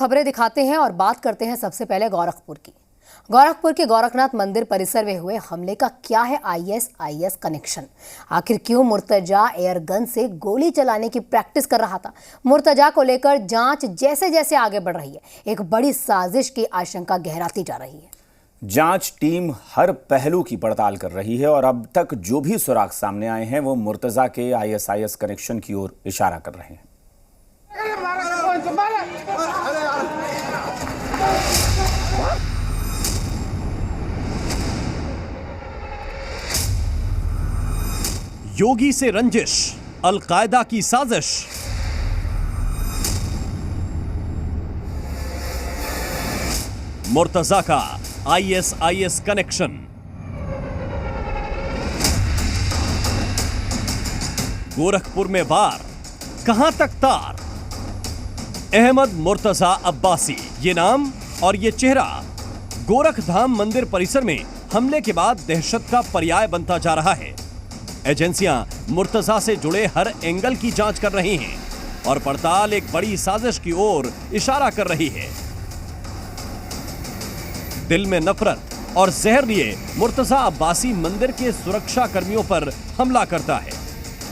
खबरें दिखाते हैं और बात करते हैं सबसे पहले गोरखपुर की। गोरखपुर के गोरखनाथ मंदिर परिसर में हुए हमले का क्या है आईएसआईएस कनेक्शन? आखिर क्यों मुर्तजा एयरगन से गोली चलाने की प्रैक्टिस कर रहा था? मुर्तजा को लेकर जांच जैसे जैसे आगे बढ़ रही है, एक बड़ी साजिश की आशंका गहराती जा रही है। जांच टीम हर पहलू की पड़ताल कर रही है और अब तक जो भी सुराग सामने आए हैं वो मुर्तजा के आईएसआईएस कनेक्शन की ओर इशारा कर रहे हैं। योगी से रंजिश, अलकायदा की साजिश। मुर्तजा का आईएसआईएस कनेक्शन। गोरखपुर में वार, कहां तक तार? अहमद मुर्तजा अब्बासी, ये नाम और ये चेहरा गोरखधाम मंदिर परिसर में हमले के बाद दहशत का पर्याय बनता जा रहा है। एजेंसियां मुर्तजा से जुड़े हर एंगल की जांच कर रही हैं और पड़ताल एक बड़ी साजिश की ओर इशारा कर रही है। दिल में नफरत और जहर लिए मुर्तजा अब्बासी मंदिर के सुरक्षा कर्मियों पर हमला करता है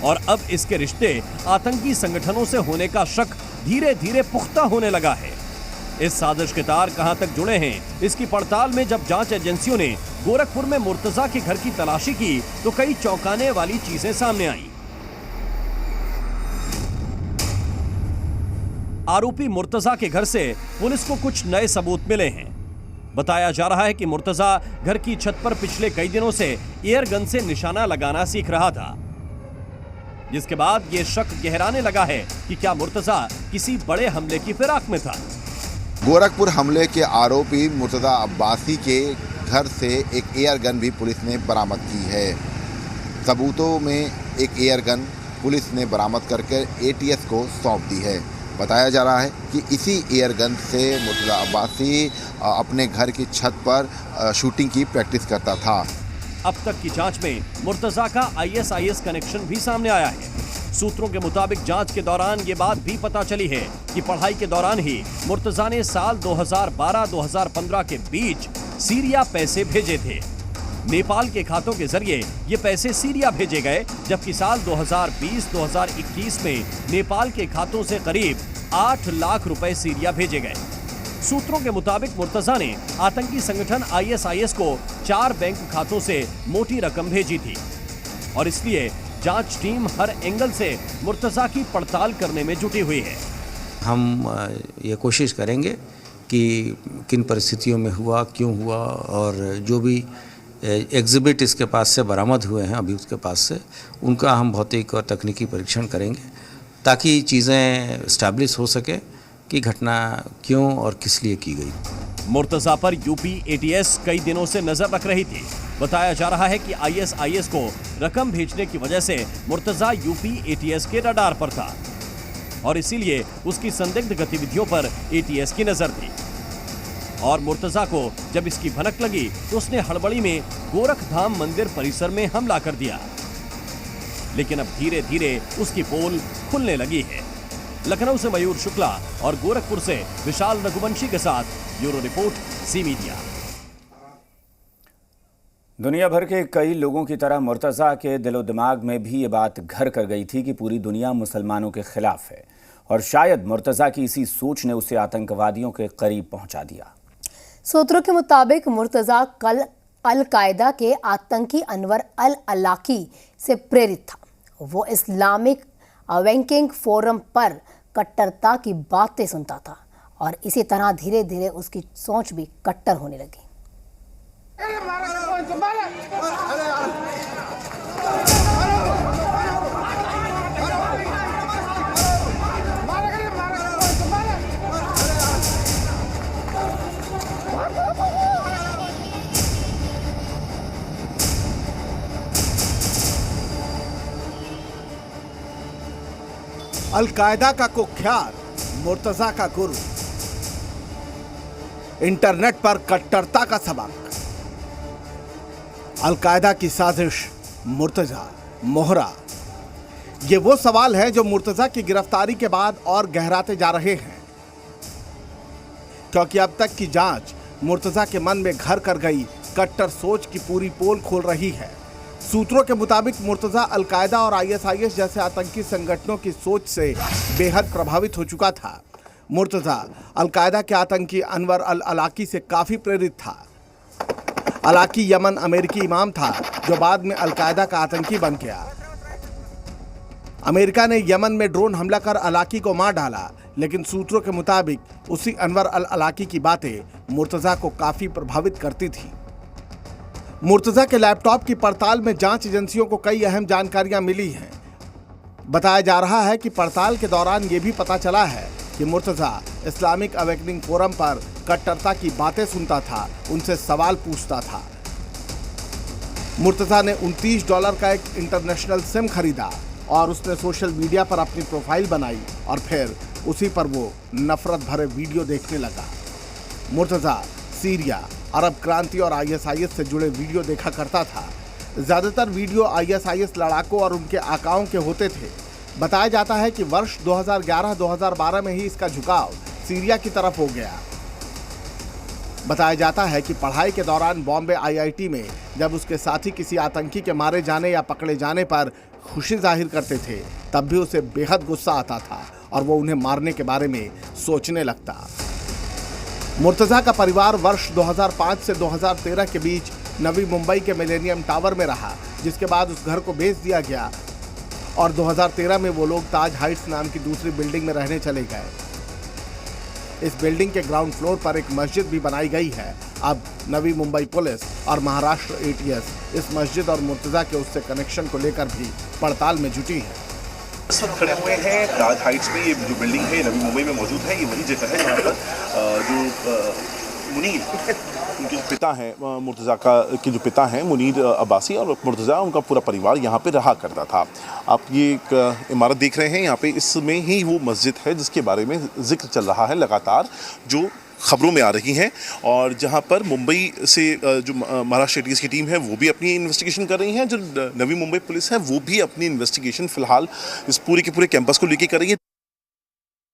और अब इसके रिश्ते आतंकी संगठनों से होने का शक धीरे धीरे पुख्ता होने लगा है। इस साजिश के तार कहां तक जुड़े हैं, इसकी पड़ताल में जब जांच एजेंसियों ने गोरखपुर में मुर्तजा के घर की तलाशी की तो कई चौंकाने वाली चीजें सामने आईं। आरोपी मुर्तजा के घर से पुलिस को कुछ नए सबूत मिले हैं। बताया जा रहा है कि मुर्तजा घर की छत पर पिछले कई दिनों से एयरगन से निशाना लगाना सीख रहा था, जिसके बाद यह शक गहराने लगा है कि क्या मुर्तजा किसी बड़े हमले की फिराक में था। गोरखपुर हमले के आरोपी मुर्तजा अब्बासी के घर से एक एयरगन भी पुलिस ने बरामद की है। सबूतों में एक एयरगन पुलिस ने बरामद करके एटीएस को सौंप दी है। बताया जा रहा है कि इसी एयरगन से मुर्तजा अब्बासी अपने घर की छत पर शूटिंग की प्रैक्टिस करता था। अब तक की जांच में मुर्तजा का आईएसआईएस कनेक्शन भी सामने आया है। सूत्रों के मुताबिक जांच के दौरान ये बात भी पता चली है कि पढ़ाई के दौरान ही मुर्तजा ने साल 2012-2015 के बीच सीरिया पैसे भेजे थे। नेपाल के खातों के जरिए ये पैसे सीरिया भेजे गए, जबकि साल 2020-2021 में नेपाल के खातों से करीब 8 लाख रुपए सीरिया भेजे गए। सूत्रों के मुताबिक मुर्तजा ने आतंकी संगठन आईएसआईएस को 4 बैंक खातों से मोटी रकम भेजी थी और इसलिए जांच टीम हर एंगल से मुर्तजा की पड़ताल करने में जुटी हुई है। हम ये कोशिश करेंगे कि किन परिस्थितियों में हुआ, क्यों हुआ और जो भी एग्जिबिट इसके पास से बरामद हुए हैं अभी उसके पास से, उनका हम भौतिक और तकनीकी परीक्षण करेंगे ताकि चीज़ें इस्टेब्लिश हो सके कि घटना क्यों और किस लिए की गई। मुर्तजा पर यूपी एटीएस कई दिनों से नजर रख रही थी। बताया जा रहा है कि आईएसआईएस को रकम भेजने की वजह से मुर्तजा यूपी एटीएस के रडार पर था और इसीलिए उसकी संदिग्ध गतिविधियों पर एटीएस की नजर थी। और मुर्तजा को जब इसकी भनक लगी तो उसने हड़बड़ी में गोरखधाम मंदिर परिसर में हमला कर दिया, लेकिन अब धीरे धीरे उसकी पोल खुलने लगी है। लखनऊ से मयूर शुक्ला और गोरखपुर से विशाल रघुवंशी के साथ ब्यूरो रिपोर्ट, सी मीडिया। दुनिया भर के कई लोगों की तरह मुर्तजा के दिलो दिमाग में भी ये बात घर कर गई थी कि पूरी दुनिया मुसलमानों के खिलाफ है और शायद मुर्तजा की इसी सोच ने उसे आतंकवादियों के करीब पहुंचा दिया। सूत्रों के मुताबिक मुर्तजा कल अल-कायदा के आतंकी अनवर अल-अलाकी से प्रेरित था। वो इस्लामिक अवेकनिंग फोरम पर कट्टरता की बातें सुनता था और इसी तरह धीरे धीरे उसकी सोच भी कट्टर होने लगी। अल-कायदा का कुख्यात मुर्तजा का गुरु, इंटरनेट पर कट्टरता का सबक, अल-कायदा की साजिश, मुर्तजा, मोहरा, ये वो सवाल है जो मुर्तजा की गिरफ्तारी के बाद और गहराते जा रहे हैं। क्योंकि अब तक की जांच मुर्तजा के मन में घर कर गई कट्टर सोच की पूरी पोल खोल रही है। सूत्रों के मुताबिक मुर्तजा अलकायदा और आईएसआईएस जैसे आतंकी संगठनों की सोच से बेहद प्रभावित हो चुका था। मुर्तजा अलकायदा के आतंकी अनवर अल अलाकी से काफ़ी प्रेरित था। अलाकी यमन अमेरिकी इमाम था जो बाद में अलकायदा का आतंकी बन गया। अमेरिका ने यमन में ड्रोन हमला कर अलाकी को मार डाला, लेकिन सूत्रों के मुताबिक उसी अनवर अल अलाकी की बातें मुर्तजा को काफ़ी प्रभावित करती थी। मुर्तजा के लैपटॉप की पड़ताल में जांच एजेंसियों को कई अहम जानकारियां मिली हैं। बताया जा रहा है कि पड़ताल के दौरान ये भी पता चला है कि मुर्तजा इस्लामिक अवेकनिंग फोरम पर कट्टरता की बातें सुनता था, उनसे सवाल पूछता था। मुर्तजा ने $29 का एक इंटरनेशनल सिम खरीदा और उसने सोशल मीडिया पर अपनी प्रोफाइल बनाई और फिर उसी पर वो नफरत भरे वीडियो देखने लगा। मुर्तजा सीरिया, अरब क्रांति और आईएसआईएस से जुड़े वीडियो देखा करता था। ज़्यादातर वीडियो आईएसआईएस लड़ाकों और उनके आकाओं के होते थे। बताया जाता है कि वर्ष 2011-2012 में ही इसका झुकाव सीरिया की तरफ हो गया। बताया जाता है कि पढ़ाई के दौरान बॉम्बे आईआईटी में जब उसके साथी किसी आतंकी के मारे जाने या पकड़े जाने पर खुशी जाहिर करते थे, तब भी उसे बेहद गुस्सा आता था और वो उन्हें मारने के बारे में सोचने लगता। मुर्तजा का परिवार वर्ष 2005 से 2013 के बीच नवी मुंबई के मिलेनियम टावर में रहा, जिसके बाद उस घर को बेच दिया गया और 2013 में वो लोग ताज हाइट्स नाम की दूसरी बिल्डिंग में रहने चले गए। इस बिल्डिंग के ग्राउंड फ्लोर पर एक मस्जिद भी बनाई गई है। अब नवी मुंबई पुलिस और महाराष्ट्र एटीएस इस मस्जिद और मुर्तजा के उससे कनेक्शन को लेकर भी पड़ताल में जुटी है। इस वक्त खड़े हुए हैं ताज हाइट्स में। ये जो बिल्डिंग है नवी मुंबई में मौजूद है, ये वही जगह है जहाँ पर जो मुनीर उनके जो पिता हैं, मुर्तज़ा के जो पिता हैं मुनीर अब्बासी और मुर्तज़ा, उनका पूरा परिवार यहाँ पे रहा करता था। आप ये एक इमारत देख रहे हैं, यहाँ पे इसमें ही वो मस्जिद है जिसके बारे में जिक्र चल रहा है लगातार, जो खबरों में आ रही हैं, और जहां पर मुंबई से जो महाराष्ट्र एटीएस की टीम है वो भी अपनी इन्वेस्टिगेशन कर रही है, जो नवी मुंबई पुलिस है वो भी अपनी इन्वेस्टिगेशन फिलहाल इस पूरे के पूरे कैंपस को लेके कर रही है।